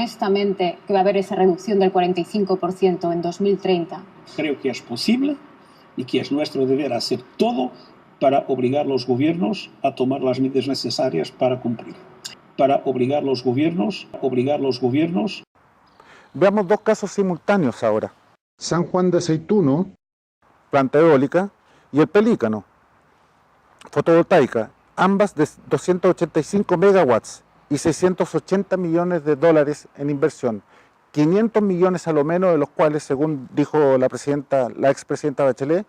honestamente que va a haber esa reducción del 45% en 2030? Creo que es posible y que es nuestro deber hacer todo para obligar a los gobiernos a tomar las medidas necesarias para cumplir. Para obligar a los gobiernos. Veamos dos casos simultáneos ahora. San Juan de Aceituno, planta eólica, y el Pelícano, fotovoltaica, ambas de 285 megawatts y 680 millones de dólares en inversión. 500 millones a lo menos, de los cuales, según dijo la expresidenta Bachelet,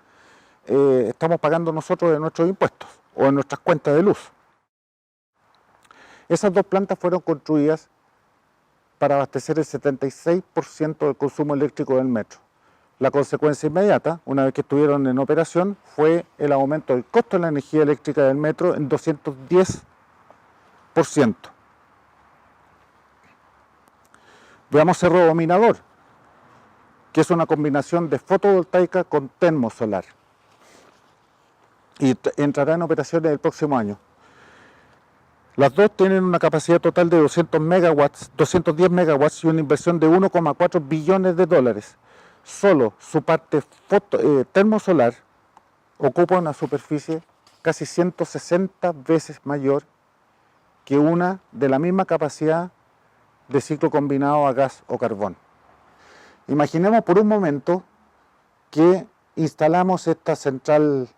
estamos pagando nosotros de nuestros impuestos o en nuestras cuentas de luz. Esas dos plantas fueron construidas para abastecer el 76% del consumo eléctrico del metro. La consecuencia inmediata, una vez que estuvieron en operación, fue el aumento del costo de la energía eléctrica del metro en 210%. Veamos Cerro Dominador, que es una combinación de fotovoltaica con termosolar, y entrará en operaciones el próximo año. Las dos tienen una capacidad total de 210 megawatts y una inversión de 1,4 billones de dólares. Solo su parte termosolar ocupa una superficie casi 160 veces mayor que una de la misma capacidad de ciclo combinado a gas o carbón. Imaginemos por un momento que instalamos esta central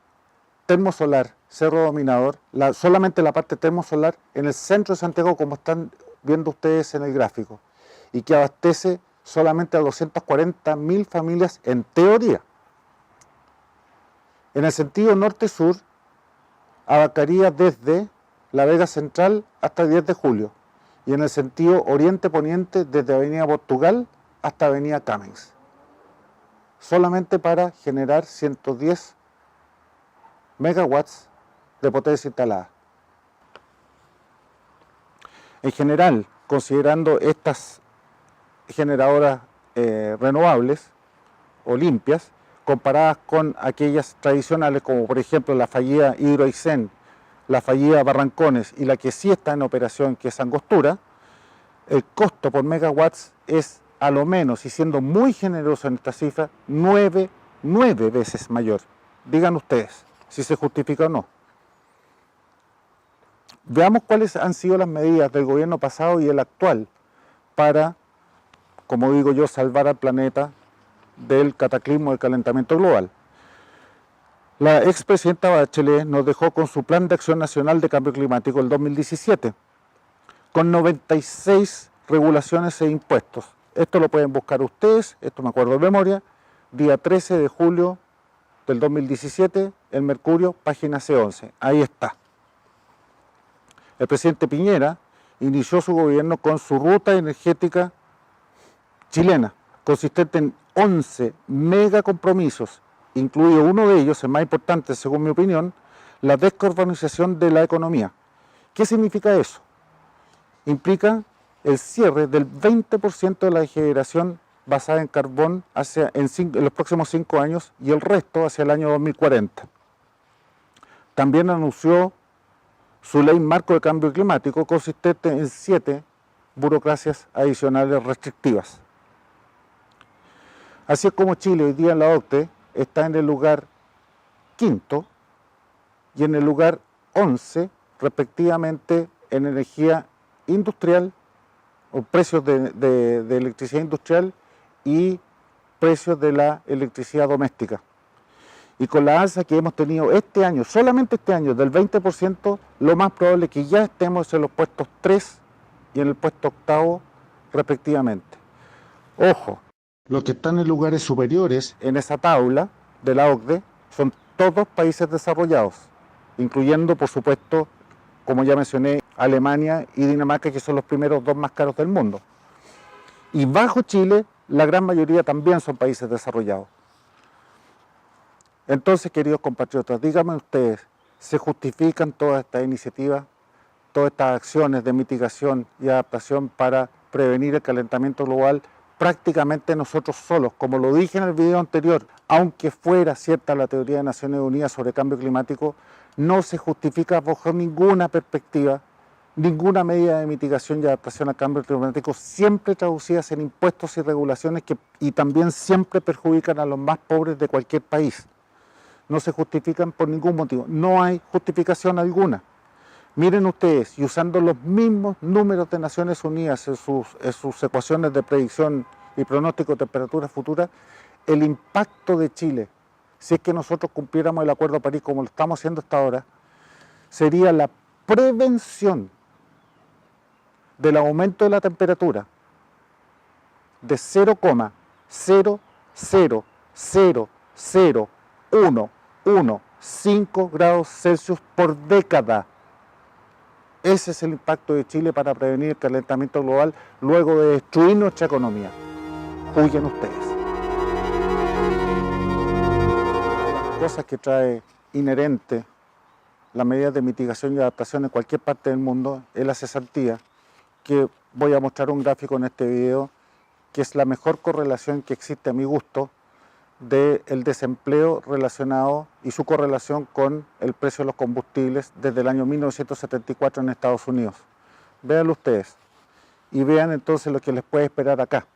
termosolar Cerro Dominador, solamente la parte termosolar, en el centro de Santiago, como están viendo ustedes en el gráfico, y que abastece solamente a 240.000 familias en teoría. En el sentido norte-sur, abarcaría desde La Vega Central hasta 10 de Julio, y en el sentido oriente-poniente, desde Avenida Portugal hasta Avenida Camex, solamente para generar 110 megawatts de potencia instalada. En general, considerando estas generadoras renovables o limpias, comparadas con aquellas tradicionales como por ejemplo la fallida Hidroaicén, la fallida Barrancones y la que sí está en operación, que es Angostura, el costo por megawatts es a lo menos, y siendo muy generoso en esta cifra, 9 veces mayor. Digan ustedes si se justifica o no. Veamos cuáles han sido las medidas del gobierno pasado y el actual para, como digo yo, salvar al planeta del cataclismo del calentamiento global. La expresidenta Bachelet nos dejó con su Plan de Acción Nacional de Cambio Climático del 2017, con 96 regulaciones e impuestos. Esto lo pueden buscar ustedes, esto me acuerdo de memoria, día 13 de julio del 2017, el Mercurio, página C11, ahí está. El presidente Piñera inició su gobierno con su ruta energética chilena, consistente en 11 megacompromisos, incluido uno de ellos, el más importante según mi opinión, la descarbonización de la economía. ¿Qué significa eso? Implica el cierre del 20% de la generación basada en carbón en los próximos 5 años y el resto hacia el año 2040. También anunció su ley marco de cambio climático, consistente en 7 burocracias adicionales restrictivas. Así es como Chile hoy día en la OCDE está en el lugar 5º y en el lugar 11 respectivamente en energía industrial o precios de electricidad industrial y precios de la electricidad doméstica. Y con la alza que hemos tenido este año, solamente este año, del 20%, lo más probable es que ya estemos en los puestos 3 y en el puesto 8º respectivamente. Ojo, los que están en lugares superiores en esa tabla de la OCDE son todos países desarrollados, incluyendo, por supuesto, como ya mencioné, Alemania y Dinamarca, que son los primeros 2 más caros del mundo. Y bajo Chile, la gran mayoría también son países desarrollados. Entonces, queridos compatriotas, díganme ustedes, ¿se justifican todas estas iniciativas, todas estas acciones de mitigación y adaptación para prevenir el calentamiento global prácticamente nosotros solos? Como lo dije en el video anterior, aunque fuera cierta la teoría de Naciones Unidas sobre cambio climático, no se justifica bajo ninguna perspectiva ninguna medida de mitigación y adaptación al cambio climático, siempre traducidas en impuestos y regulaciones y también siempre perjudican a los más pobres de cualquier país. No se justifican por ningún motivo, no hay justificación alguna. Miren ustedes, y usando los mismos números de Naciones Unidas en sus ecuaciones de predicción y pronóstico de temperaturas futuras, el impacto de Chile, si es que nosotros cumpliéramos el Acuerdo de París como lo estamos haciendo hasta ahora, sería la prevención del aumento de la temperatura de 0,0000115 grados Celsius por década. Ese es el impacto de Chile para prevenir el calentamiento global luego de destruir nuestra economía. Huyen ustedes. Las cosas que trae inherente las medidas de mitigación y adaptación en cualquier parte del mundo es la cesantía, que voy a mostrar un gráfico en este video, que es la mejor correlación que existe a mi gusto del desempleo relacionado y su correlación con el precio de los combustibles desde el año 1974 en Estados Unidos. Véanlo ustedes y vean entonces lo que les puede esperar acá.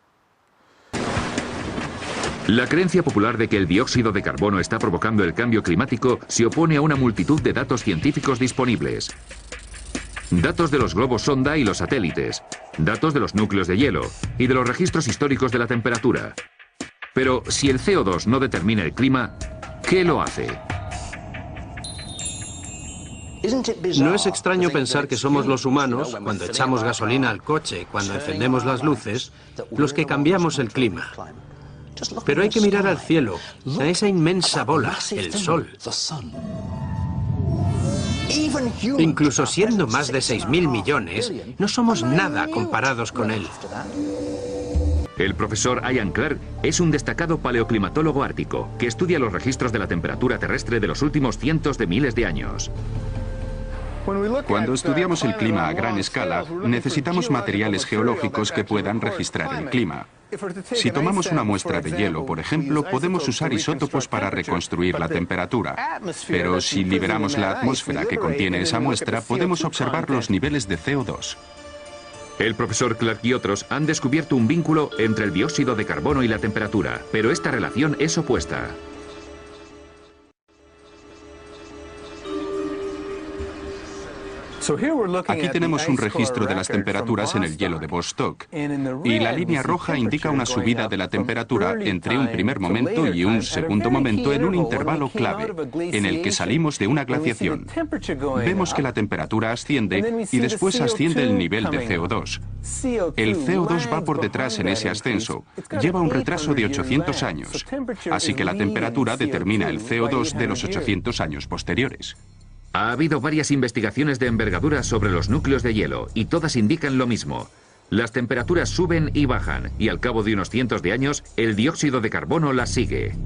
La creencia popular de que el dióxido de carbono está provocando el cambio climático se opone a una multitud de datos científicos disponibles. Datos de los globos sonda y los satélites, datos de los núcleos de hielo y de los registros históricos de la temperatura. Pero si el CO2 no determina el clima, ¿qué lo hace? ¿No es extraño pensar que somos los humanos, cuando echamos gasolina al coche, cuando encendemos las luces, los que cambiamos el clima? Pero hay que mirar al cielo, a esa inmensa bola, el Sol. Incluso siendo más de 6.000 millones, no somos nada comparados con él. El profesor Ian Clark es un destacado paleoclimatólogo ártico que estudia los registros de la temperatura terrestre de los últimos cientos de miles de años. Cuando estudiamos el clima a gran escala, necesitamos materiales geológicos que puedan registrar el clima. Si tomamos una muestra de hielo, por ejemplo, podemos usar isótopos para reconstruir la temperatura. Pero si liberamos la atmósfera que contiene esa muestra, podemos observar los niveles de CO2. El profesor Clark y otros han descubierto un vínculo entre el dióxido de carbono y la temperatura, pero esta relación es opuesta. Aquí tenemos un registro de las temperaturas en el hielo de Vostok, y la línea roja indica una subida de la temperatura entre un primer momento y un segundo momento en un intervalo clave, en el que salimos de una glaciación. Vemos que la temperatura asciende y después asciende el nivel de CO2. El CO2 va por detrás en ese ascenso, lleva un retraso de 800 años, así que la temperatura determina el CO2 de los 800 años posteriores. Ha habido varias investigaciones de envergadura sobre los núcleos de hielo y todas indican lo mismo. Las temperaturas suben y bajan y al cabo de unos cientos de años el dióxido de carbono las sigue.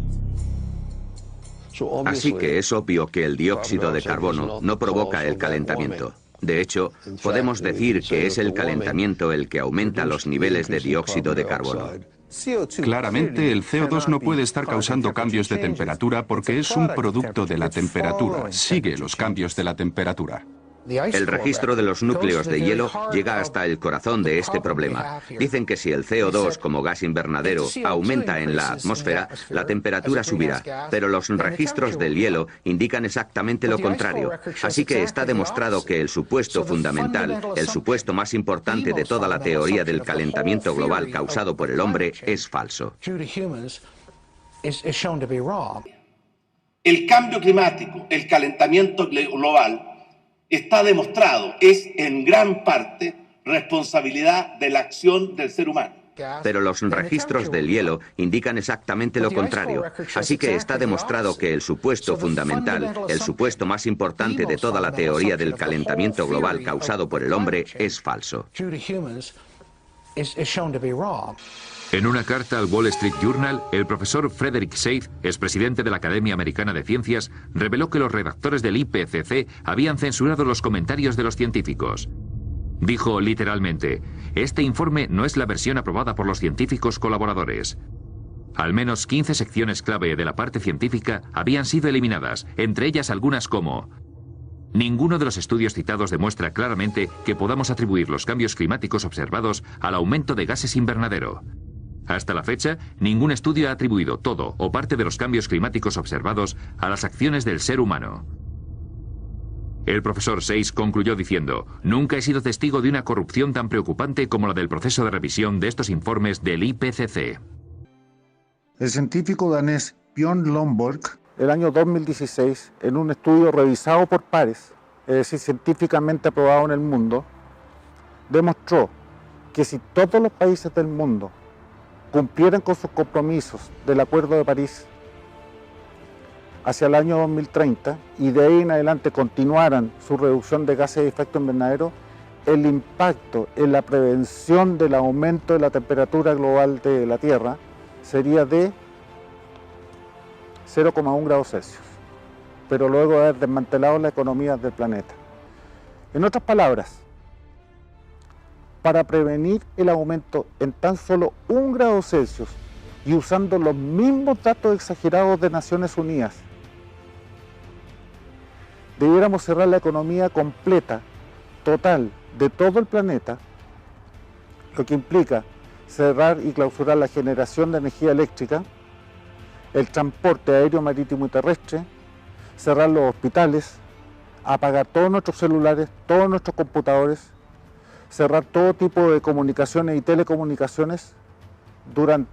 Así que es obvio que el dióxido de carbono no provoca el calentamiento. De hecho, podemos decir que es el calentamiento el que aumenta los niveles de dióxido de carbono. Claramente, el CO2 no puede estar causando cambios de temperatura porque es un producto de la temperatura, sigue los cambios de la temperatura. El registro de los núcleos de hielo llega hasta el corazón de este problema. Dicen que si el CO2 como gas invernadero aumenta en la atmósfera, la temperatura subirá, pero los registros del hielo indican exactamente lo contrario. Así que está demostrado que el supuesto fundamental, el supuesto más importante de toda la teoría del calentamiento global causado por el hombre, es falso. El cambio climático, el calentamiento global, está demostrado, es en gran parte responsabilidad de la acción del ser humano. Pero los registros del hielo indican exactamente lo contrario. Así que está demostrado que el supuesto fundamental, el supuesto más importante de toda la teoría del calentamiento global causado por el hombre, es falso. En una carta al Wall Street Journal, el profesor Frederick Seith, expresidente de la Academia Americana de Ciencias, reveló que los redactores del IPCC habían censurado los comentarios de los científicos. Dijo literalmente, este informe no es la versión aprobada por los científicos colaboradores. Al menos 15 secciones clave de la parte científica habían sido eliminadas, entre ellas algunas como: Ninguno de los estudios citados demuestra claramente que podamos atribuir los cambios climáticos observados al aumento de gases invernadero. Hasta la fecha, ningún estudio ha atribuido todo o parte de los cambios climáticos observados a las acciones del ser humano. El profesor Sayce concluyó diciendo: "Nunca he sido testigo de una corrupción tan preocupante como la del proceso de revisión de estos informes del IPCC". El científico danés Björn Lomborg, el año 2016, en un estudio revisado por pares, es decir, científicamente aprobado en el mundo, demostró que si todos los países del mundo cumplieran con sus compromisos del Acuerdo de París hacia el año 2030 y de ahí en adelante continuaran su reducción de gases de efecto invernadero, el impacto en la prevención del aumento de la temperatura global de la Tierra sería de 0,1 grados Celsius, pero luego de haber desmantelado la economía del planeta. En otras palabras, para prevenir el aumento en tan solo 1 grado Celsius y usando los mismos datos exagerados de Naciones Unidas, debiéramos cerrar la economía completa, total, de todo el planeta, lo que implica cerrar y clausurar la generación de energía eléctrica, el transporte aéreo, marítimo y terrestre, cerrar los hospitales, apagar todos nuestros celulares, todos nuestros computadores, cerrar todo tipo de comunicaciones y telecomunicaciones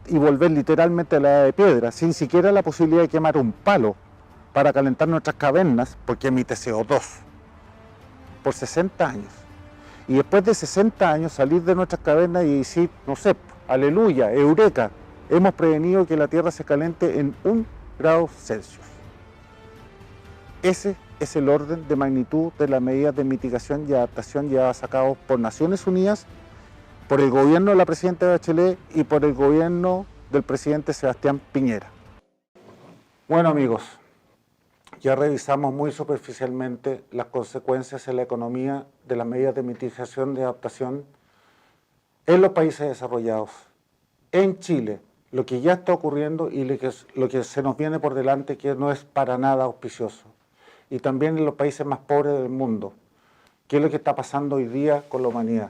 y volver literalmente a la edad de piedra, sin siquiera la posibilidad de quemar un palo para calentar nuestras cavernas, porque emite CO2, por 60 años. Y después de 60 años salir de nuestras cavernas y decir, no sé, aleluya, eureka, hemos prevenido que la Tierra se caliente en 1 grado Celsius. Ese es el orden de magnitud de las medidas de mitigación y adaptación llevadas a cabo por Naciones Unidas, por el gobierno de la presidenta Bachelet y por el gobierno del presidente Sebastián Piñera. Bueno, amigos, ya revisamos muy superficialmente las consecuencias en la economía de las medidas de mitigación y adaptación en los países desarrollados. En Chile, lo que ya está ocurriendo y lo que se nos viene por delante, que no es para nada auspicioso. Y también en los países más pobres del mundo, que es lo que está pasando hoy día con la humanidad.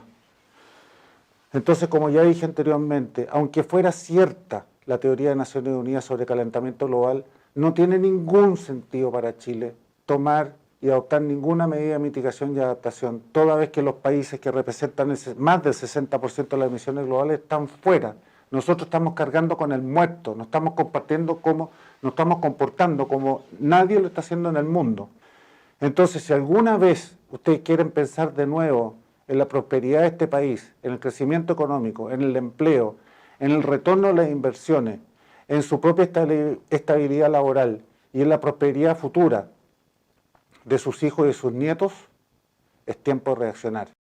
Entonces, como ya dije anteriormente, aunque fuera cierta la teoría de Naciones Unidas sobre calentamiento global, no tiene ningún sentido para Chile tomar y adoptar ninguna medida de mitigación y adaptación, toda vez que los países que representan más del 60% de las emisiones globales están fuera. Nosotros estamos cargando con el muerto, nos estamos comportando como nadie lo está haciendo en el mundo. Entonces, si alguna vez ustedes quieren pensar de nuevo en la prosperidad de este país, en el crecimiento económico, en el empleo, en el retorno a las inversiones, en su propia estabilidad laboral y en la prosperidad futura de sus hijos y de sus nietos, es tiempo de reaccionar.